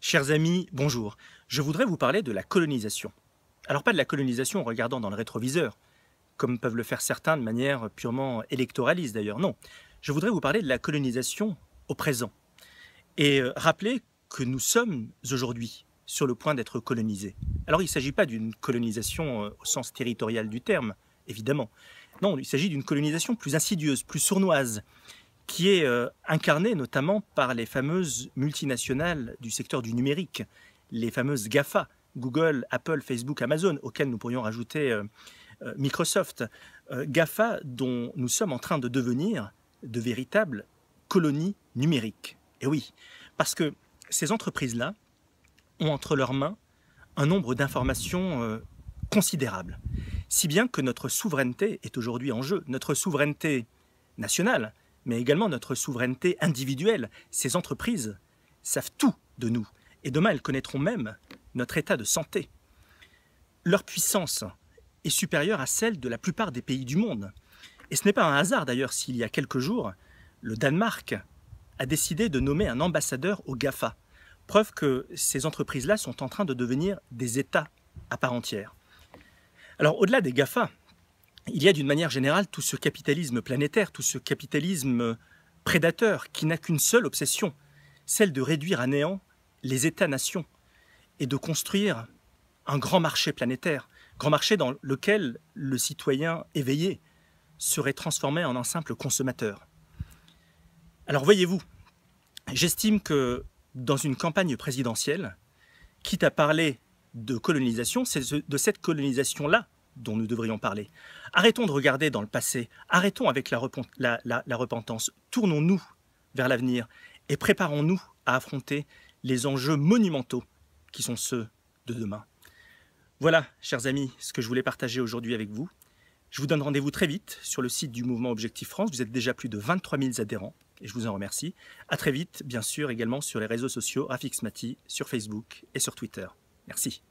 Chers amis, bonjour. Je voudrais vous parler de la colonisation. Alors pas de la colonisation en regardant dans le rétroviseur, comme peuvent le faire certains de manière purement électoraliste d'ailleurs, non. Je voudrais vous parler de la colonisation au présent et rappeler que nous sommes aujourd'hui sur le point d'être colonisés. Alors il ne s'agit pas d'une colonisation au sens territorial du terme, évidemment. Non, il s'agit d'une colonisation plus insidieuse, plus sournoise, qui est incarnée notamment par les fameuses multinationales du secteur du numérique, les fameuses GAFA, Google, Apple, Facebook, Amazon, auxquelles nous pourrions rajouter Microsoft. GAFA dont nous sommes en train de devenir de véritables colonies numériques. Et oui, parce que ces entreprises-là ont entre leurs mains un nombre d'informations considérable, si bien que notre souveraineté est aujourd'hui en jeu, notre souveraineté nationale, mais également notre souveraineté individuelle. Ces entreprises savent tout de nous, et demain elles connaîtront même notre état de santé. Leur puissance est supérieure à celle de la plupart des pays du monde. Et ce n'est pas un hasard d'ailleurs s'il y a quelques jours, le Danemark a décidé de nommer un ambassadeur au GAFA. Preuve que ces entreprises-là sont en train de devenir des États à part entière. Alors au-delà des GAFA, il y a d'une manière générale tout ce capitalisme planétaire, tout ce capitalisme prédateur qui n'a qu'une seule obsession, celle de réduire à néant les États-nations et de construire un grand marché planétaire, grand marché dans lequel le citoyen éveillé serait transformé en un simple consommateur. Alors voyez-vous, j'estime que dans une campagne présidentielle, quitte à parler de colonisation, c'est de cette colonisation-là dont nous devrions parler. Arrêtons de regarder dans le passé, arrêtons avec la repentance, tournons-nous vers l'avenir et préparons-nous à affronter les enjeux monumentaux qui sont ceux de demain. Voilà, chers amis, ce que je voulais partager aujourd'hui avec vous. Je vous donne rendez-vous très vite sur le site du mouvement Objectif France. Vous êtes déjà plus de 23 000 adhérents et je vous en remercie. À très vite, bien sûr, également sur les réseaux sociaux, Rafik Smati, sur Facebook et sur Twitter. Merci.